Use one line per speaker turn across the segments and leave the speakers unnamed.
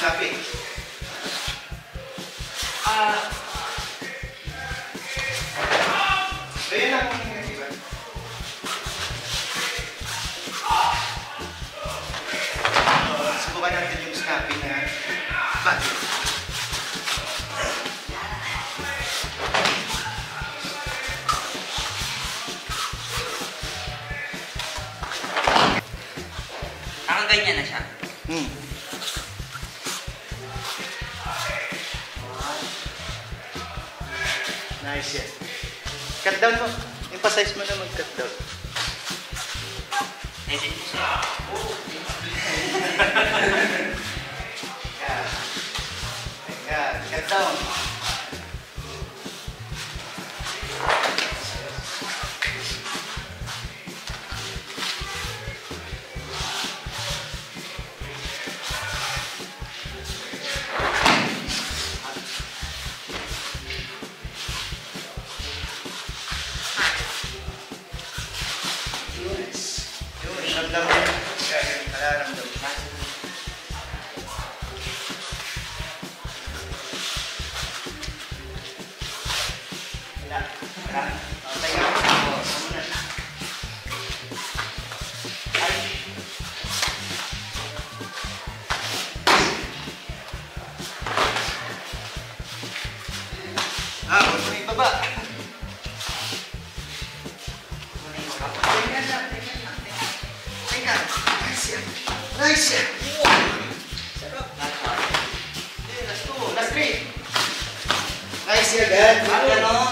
snapping. Ayun lang ang iba. Subukan natin yung snapping na bakit.
Nakaganyan na siya.
Nice yan. Cut down mo. Emphasize mo na mag-cut down.
Edit mo siya.
Cut down. Ramdam mo. Ramdam. Huwag mo ibaba. Nice yan. Sarap. Last three. Nice yan, gan.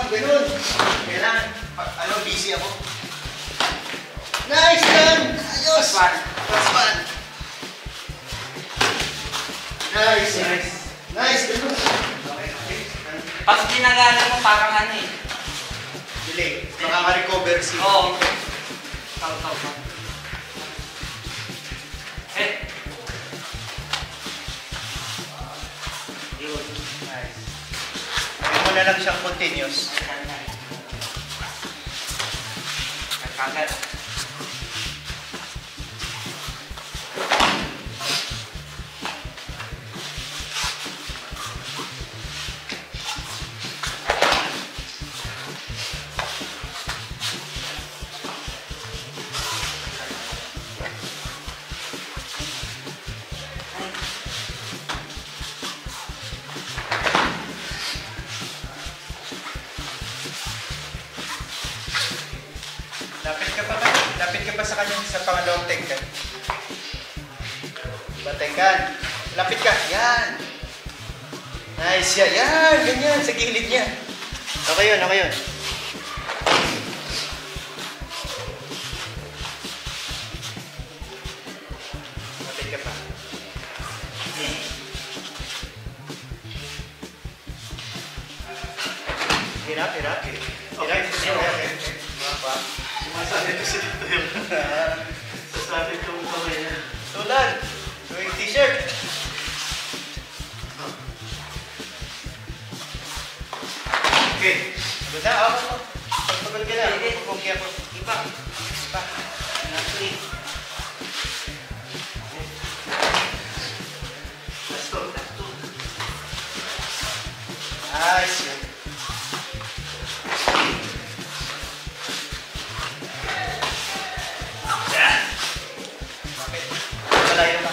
Ganun. Kailangan, busy ako. Nice, gan. Ayos. Last one. Nice. Nice, ganun.
Pag dinagalan mo, parang ano eh.
Delay. Makaka-recover siya.
Oo. Tau. Yun.
Nice. Gawin mo na lang siyang continuous.
Kagat.
Lapit ka pa sa kanya sa pangalawang tengkan. Diba tengkan? Lapit ka. Yan. Nice yan. Yan. Ganyan. Sa gilid niya. Okay yun. Okay yun. Lapit ka pa. Hirap.
Sumasabi ko si Tito yun. Sasabi ko ang kamay niya.
Tulan! Yung t-shirt! Okay. Pagod na, ako mo. Pagod ka na. Pagod ako. Ipa.
Last two.
Nice. Malayo na.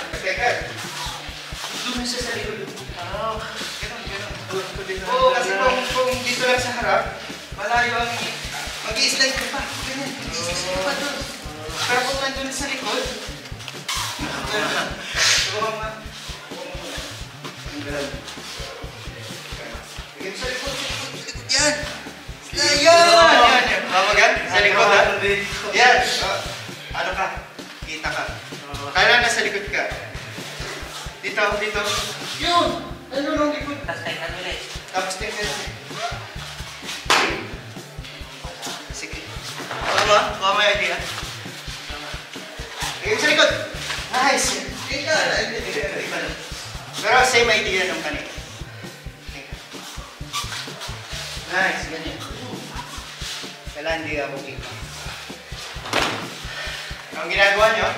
Doon siya sa likod. Ganun. Oo, kasi kung dito lang sa harap, malayo ang mag-i-slide ka pa. Ganyan. Mag-i-slide ka pa doon. Pero kung nandun sa likod, ganun. Subukan mo. Ganun. Ganun sa likod. Yan. Yan. Mawagan? Sa likod ha? Yan. Ano ka? Kita ka. Kailan nasa likod ka? Dito. Yun! Ano nung likod? Tapos tingnan ulit. Sige. Kuha mo yung idea. Tingnan sa likod. Nice! Pero same idea nung kanina. Nice, ganyan. Kailangan hindi ako kita. Ang ginagawa nyo?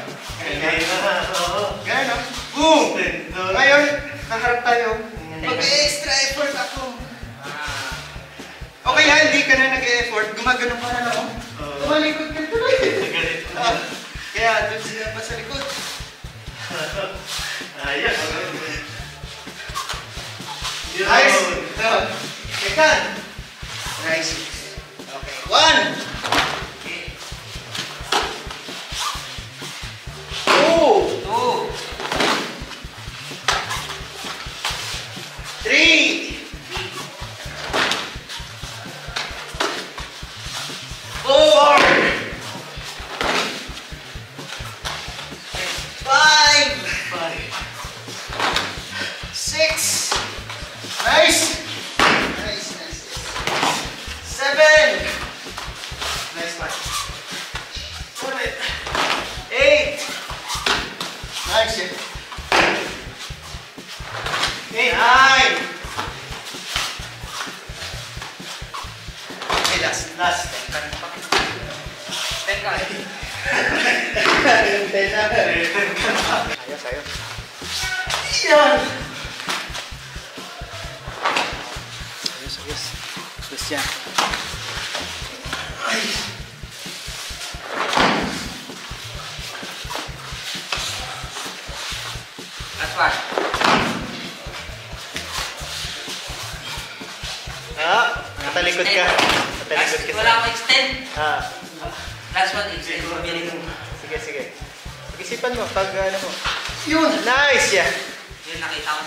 Ganyan, no? Boom! Ngayon, Naharap tayo. Mag-extra effort ako. Okay yan, hindi ka na nag-e-effort. Gumagano ka na lang. Tumalikod ka tuloy. Kaya doon sila pa sa likod.
Ayos.
Nice. Second. Nice. Okay. 1. 2. 3. 4. 5. 6. Nice. Nice. 7. Nice one. 8. Nice. 9. Okay, last.
Teka.
Ayos. Yan. Ayos. Terus yan.
Last one.
Katalikod ka.
Wala akong extend. Last one, extend.
Sige. Pag-isipan mo, pag ano mo. Yun! Nice! Yeah!
Yun, nakita ko.